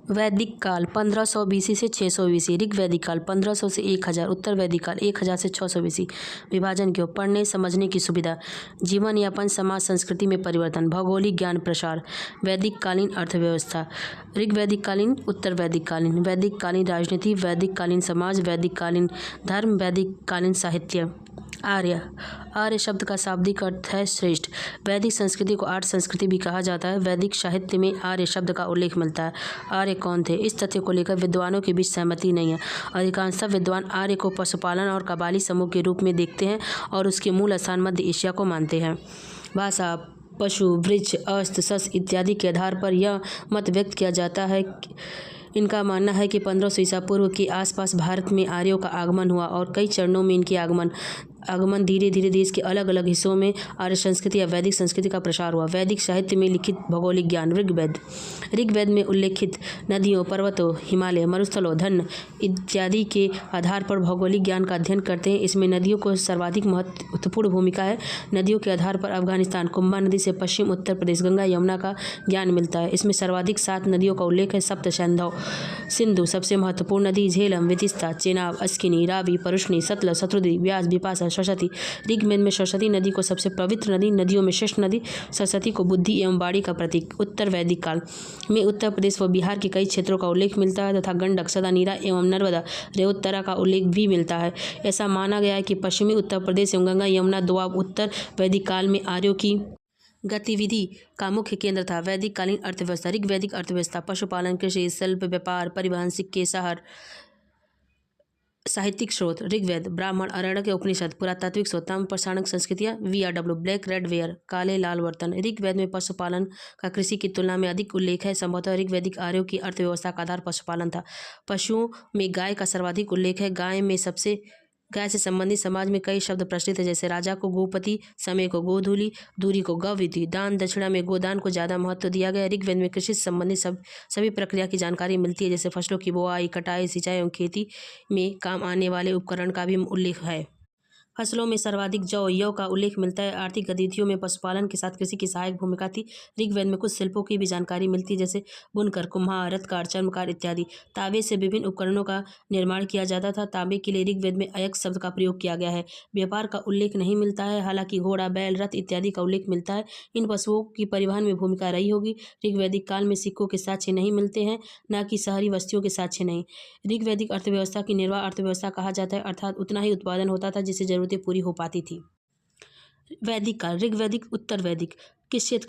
वैदिक काल 1500 बीसी से 600 बीसी। ऋग वैदिक काल 1500 से 1000। उत्तर वैदिक काल 1000 से 600 बीसी। विभाजन क्यों? पढ़ने समझने की सुविधा, जीवन यापन, समाज संस्कृति में परिवर्तन, भौगोलिक ज्ञान प्रसार। वैदिक कालीन अर्थव्यवस्था, ऋग वैदिक कालीन, उत्तर वैदिक कालीन। वैदिक कालीन राजनीति, वैदिक कालीन समाज, वैदिक कालीन धर्म, वैदिक कालीन साहित्य। आर्य, आर्य शब्द का शाब्दिक अर्थ है श्रेष्ठ। वैदिक संस्कृति को आर्य संस्कृति भी कहा जाता है। वैदिक साहित्य में आर्य शब्द का उल्लेख मिलता है। आर्य कौन थे? इस तथ्य को लेकर विद्वानों के बीच सहमति नहीं है। अधिकांशतः विद्वान आर्य को पशुपालन और कबाली समूह के रूप में देखते हैं और उसके मूल स्थान मध्य एशिया को मानते हैं। भाषा, पशु, वृक्ष, अस्त्र, शस्त्र इत्यादि के आधार पर यह मत व्यक्त किया जाता है। इनका मानना है कि 1500 ईसा पूर्व के आसपास भारत में आर्यों का आगमन हुआ और कई चरणों में इनके आगमन धीरे धीरे देश के अलग अलग हिस्सों में आर्य संस्कृति या वैदिक संस्कृति का प्रसार हुआ। वैदिक साहित्य में लिखित भौगोलिक ज्ञान, ऋग्वेद। ऋग्वेद में उल्लेखित नदियों, पर्वतों, हिमालय, मरुस्थलों, धन इत्यादि के आधार पर भौगोलिक ज्ञान का अध्ययन करते हैं। इसमें नदियों को सर्वाधिक महत्वपूर्ण भूमिका है। नदियों के आधार पर अफगानिस्तान, कुंभा नदी से पश्चिम उत्तर प्रदेश, गंगा यमुना का ज्ञान मिलता है। इसमें सर्वाधिक 7 नदियों का उल्लेख है। सप्त सिंधु सबसे महत्वपूर्ण नदी, झेलम, वितिस्ता, चेनाब, अस्किनी, रावी, परुष्णी, सतलज, शत्रुंधि, व्यास, बिपाशा, सरस्वती। ऋग्वेद में सरस्वती नदी को सबसे पवित्र नदियों में श्रेष्ठ नदी, सरस्वती को बुद्धि एवं वाणी का प्रतीक। उत्तर वैदिक काल में उत्तर प्रदेश व बिहार के कई क्षेत्रों का उल्लेख मिलता है तथा गंडक, सदा, नीरा एवं नर्मदा, रेउत्तरा का उल्लेख भी मिलता है। ऐसा माना गया है कि पश्चिमी उत्तर प्रदेश एवं गंगा यमुना दोआब उत्तर वैदिक काल में आर्यों की गतिविधि का मुख्य केंद्र था। वैदिक कालीन अर्थव्यवस्था, ऋग वैदिक अर्थव्यवस्था, पशुपालन, कृषि, शिल्प, व्यापार, परिवहन, सिक्के, शहर। साहित्यिक स्रोत, ऋग्वेद, ब्राह्मण, आरण्यक, उपनिषद। पुरातात्विक स्रोत, ताम्र प्रसारण संस्कृतियाँ, VRW, ब्लैक रेड वेयर, काले लाल बर्तन। ऋग्वेद में पशुपालन का कृषि की तुलना में अधिक उल्लेख है। संभवतः ऋग्वैदिक आर्यों की अर्थव्यवस्था का आधार पशुपालन था। पशुओं में गाय का सर्वाधिक उल्लेख है। गाय से संबंधित समाज में कई शब्द प्रचलित है, जैसे राजा को गोपति, समय को गोधूली, दूरी को गौविधि, दान दक्षिणा में गोदान को ज़्यादा महत्व दिया गया है। ऋग्वेद में कृषि से संबंधित सभी प्रक्रिया की जानकारी मिलती है, जैसे फसलों की बुआई, कटाई, सिंचाई एवं खेती में काम आने वाले उपकरण का भी उल्लेख है। फसलों में सर्वाधिक जौ का उल्लेख मिलता है। आर्थिक गतिविधियों में पशुपालन के साथ कृषि की सहायक भूमिका थी। ऋग्वेद में कुछ शिल्पों की भी जानकारी मिलती है, जैसे बुनकर, कुम्हार, रत्तकार, चर्मकार इत्यादि। तांबे से विभिन्न उपकरणों का निर्माण किया जाता था। तांबे के लिए ऋग्वेद में अयस्क शब्द का प्रयोग किया गया है। व्यापार का उल्लेख नहीं मिलता है, हालांकि घोड़ा, बैल, रथ इत्यादि का उल्लेख मिलता है। इन पशुओं की परिवहन में भूमिका रही होगी। ऋग्वैदिक काल में सिक्कों के साक्ष्य नहीं मिलते हैं, न कि शहरी बस्तियों के साक्ष्य नहीं। ऋग्वैदिक अर्थव्यवस्था की निर्वाह अर्थव्यवस्था कहा जाता है, अर्थात उतना ही उत्पादन होता था जिससे जरूरतें पूरी हो पाती थी। वैदिक काल, ऋग्वैदिक, उत्तर वैदिक। किस क्षेत्र